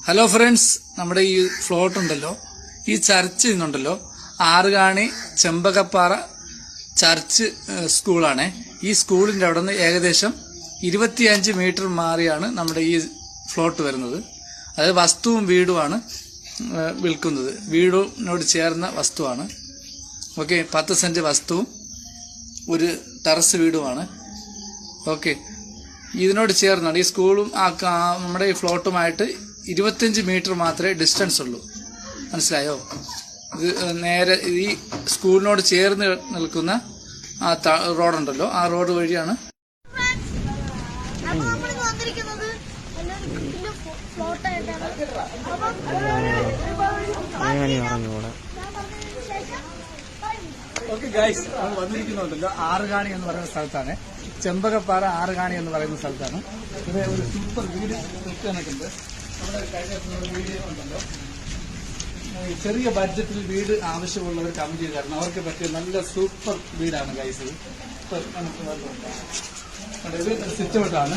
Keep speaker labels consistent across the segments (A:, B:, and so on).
A: Hello friends, നമ്മുടെ ഈ float ഉണ്ടല്ലോ, ഈ ചർച്ച് ഇന്നുണ്ടല്ലോ, ആറുകാണി ചെമ്പകപ്പാറ ചർച്ച് സ്കൂളാണ്. ഈ സ്കൂളിൻ്റെ അവിടെ നിന്ന് ഏകദേശം 25 മീറ്റർ മാറിയാണ് നമ്മുടെ ഈ ഫ്ലോട്ട് വരുന്നത്. അതായത് വസ്തുവും വീടുമാണ് വിൽക്കുന്നത്. വീടിനോട് ചേർന്ന വസ്തുവാണ്. ഓക്കെ, 10 സെന്റ് വസ്തുവും ഒരു ടെറസ് വീടുമാണ്. ഓക്കെ, ഇതിനോട് ചേർന്നാണ് ഈ സ്കൂളും നമ്മുടെ ഈ ഫ്ലോട്ടുമായിട്ട് 25 മീറ്റർ മാത്രമേ ഡിസ്റ്റൻസ് ഉള്ളൂ. മനസ്സിലായോ? ഇത് നേരെ ഈ സ്കൂളിനോട് ചേർന്ന് നിൽക്കുന്ന ആ റോഡുണ്ടല്ലോ, ആ റോഡ് വഴിയാണ്. ഓക്കെ ഗൈസ്, നമ്മൾ വന്നിരിക്കുന്നുണ്ടല്ലോ ആറുകാണി എന്ന് പറയുന്ന സ്ഥലത്താണ്. ചെമ്പകപ്പാറ ആറുകാണി എന്ന് പറയുന്ന സ്ഥലത്താണ്. ഇത് ഒരു സൂപ്പർ വീട് നിൽക്കുന്നുണ്ട്. നമ്മുടെ കഴിഞ്ഞ വീഡിയോ ഉണ്ടല്ലോ, ചെറിയ ബഡ്ജറ്റിൽ വീട് ആവശ്യമുള്ളവർ കമന്റ് ചെയ്തായിരുന്നു. അവർക്ക് പറ്റിയ നല്ല സൂപ്പർ വീടാണ് ഗൈസ്. ഇത് സിറ്റ് ഔട്ടാണ്.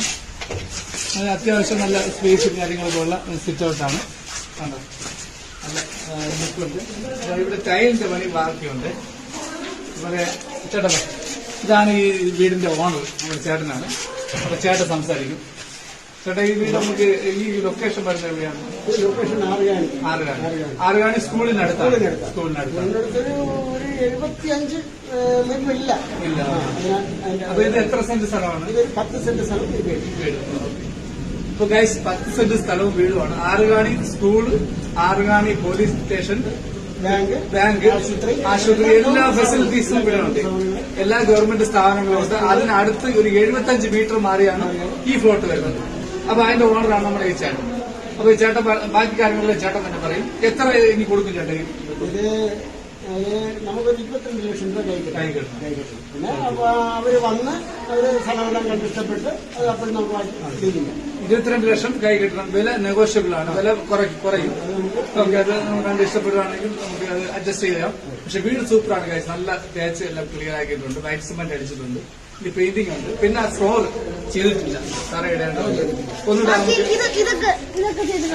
A: അത്യാവശ്യം നല്ല സ്പേസും കാര്യങ്ങളൊക്കെ ഉള്ള സിറ്റ് ഔട്ടാണ്. കണ്ടോ, നല്ല ലുക്കുണ്ട്. ഇവിടെ ടൈലിന്റെ പണി ബാക്കിയുണ്ട്. ഇതുപോലെ ചേട്ടാ, ഇതാണ് ഈ വീടിന്റെ ഓണർ, നമ്മുടെ ചേട്ടനാണ്. അപ്പൊ ചേട്ടൻ സംസാരിക്കും. ചേട്ടാ, ഈ വീട് നമുക്ക് ഈ ലൊക്കേഷൻ പറയുന്നത് എവിടെയാണ്?
B: ലൊക്കേഷൻ
A: ആറുകാണി സ്കൂളിനടുത്താണ്. സ്കൂളിനടുത്ത്
B: 75 മീറ്റർ ഇല്ല.
A: അപ്പൊ ഇത് എത്ര സെന്റ് സ്ഥലമാണ്?
B: 10 സെന്റ് സ്ഥലം വീട്.
A: ഇപ്പൊ ഗൈസ്, 10 സെന്റ് സ്ഥലവും വീടുമാണ്. Arukani school, Arukani police station, bank, ആശുപത്രി, എല്ലാ ഫെസിലിറ്റീസും ഇവിടെ ഉണ്ട്. എല്ലാ ഗവൺമെന്റ് സ്ഥാപനങ്ങളും ഉണ്ട്. അതിനടുത്ത് ഒരു 75 മീറ്റർ മാറിയാണ് ഈ ഫ്ലോട്ട് വരുന്നത്. അപ്പൊ അതിന്റെ ഓണറാണ് നമ്മുടെ ഈ ചേട്ടൻ. അപ്പൊ ഈ ചേട്ടൻ ബാക്കി കാര്യങ്ങളിൽ ചേട്ടൻ തന്നെ പറയും. എത്ര ഇനി കൊടുക്കും ചേട്ടൻ?
B: ഇത് നമുക്കൊരു 22 ലക്ഷം രൂപ കൈ കിട്ടും. പിന്നെ അവര് വന്ന് അവര് സ്ഥലമെല്ലാം കണ്ടിഷ്ടപ്പെട്ട് അത് അപ്പോൾ നമുക്ക് ചെയ്യില്ല.
A: 22 ലക്ഷം കൈ കിട്ടണം. വില നെഗോഷ്യബിൾ ആണ്. വില കുറയും. നമുക്ക് അത് കണ്ട് ഇഷ്ടപ്പെടുകയാണെങ്കിൽ നമുക്ക് അത് അഡ്ജസ്റ്റ് ചെയ്യാം. പക്ഷെ വീട് സൂപ്പറാണ് ഗൈസ്. നല്ല തേച്ച് എല്ലാം ക്ലിയർ ആക്കിയിട്ടുണ്ട്. വൈറ്റ് സിമെന്റ് അടിച്ചിട്ടുണ്ട്. ഈ പെയിന്റിംഗ് ഉണ്ട്. പിന്നെ ആ ഫ്ലോർ ചെയ്തിട്ടില്ല. തറയിടേണ്ട ഒന്നുകൂടെ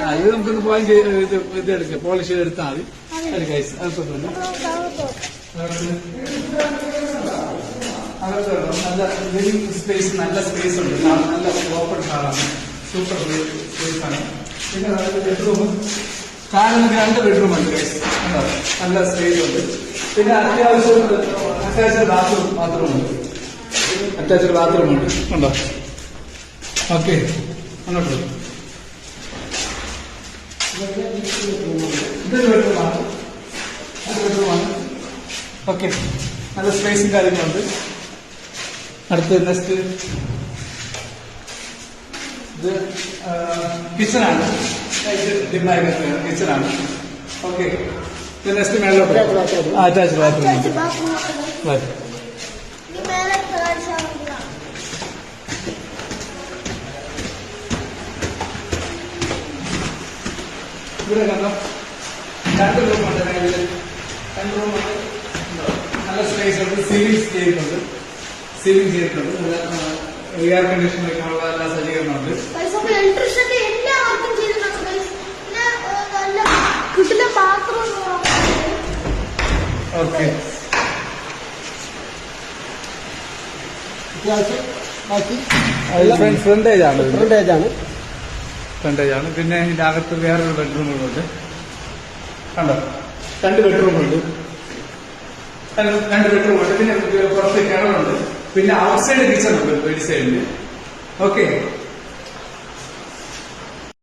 A: അത് നമുക്കൊന്ന് പോയിന്റ് ഇത് എടുക്കുക, പോളിഷ് ചെയ്തെടുത്താൽ മതി. അത് ഗൈസ് അതൊക്കെ നല്ല ലിവിംഗ് സ്പേസ്, നല്ല സ്പേസ് ഉണ്ട്. നല്ല ഓപ്പൺ ഹാളാണ്. സൂപ്പർ സ്പേസ് ആണ്. പിന്നെ ബെഡ്റൂമും താഴെ 2 ബെഡ്റൂം ഉണ്ട് ഗൈസ്. നല്ല സ്പേസ് ഉണ്ട്. പിന്നെ അത്യാവശ്യം അറ്റാച്ച്ഡ് ബാത്റൂം ഉണ്ട്. ഉണ്ടോ? ഓക്കെ, അങ്ങോട്ട് ഇതൊരു ബെഡ്റൂമാണ്. ഓക്കെ, നല്ല സ്പേസും കാര്യങ്ങളുണ്ട്. അടുത്ത് നെക്സ്റ്റ് ഇത് കിച്ചണാണ്. കിച്ചണാണ്. ഓക്കെ, നെക്സ്റ്റ് മേലോട്ട് അറ്റാച്ച്ഡ് ബാത്റൂം ഉണ്ട്. ഇവിടെ കണ്ടോ, 2 റൂമുണ്ട്. 2 റൂമുണ്ട്. നല്ല സ്പേസ് ഉണ്ട്. സീലിംഗ് ചെയ്തിട്ടുണ്ട്. എയർ കണ്ടീഷൻ വെക്കാനുള്ള എല്ലാ സജ്ജീകരണമുണ്ട്. ഓക്കെ, ഫ്രണ്ടേജാണ്. പിന്നെ ഇതിന്റെ അകത്ത് വേറൊരു ബെഡ്റൂമുകളുണ്ട്. കണ്ടോ, 2 ബെഡ്റൂമുണ്ട്. 2 ബെഡ്റൂമുണ്ട്. പിന്നെ പുറത്ത് കിണറുണ്ട്. പിന്നെ ഔട്ട്സൈഡ് കിച്ചൺ ഉണ്ട് വെടി സൈഡില്. ഓക്കെ,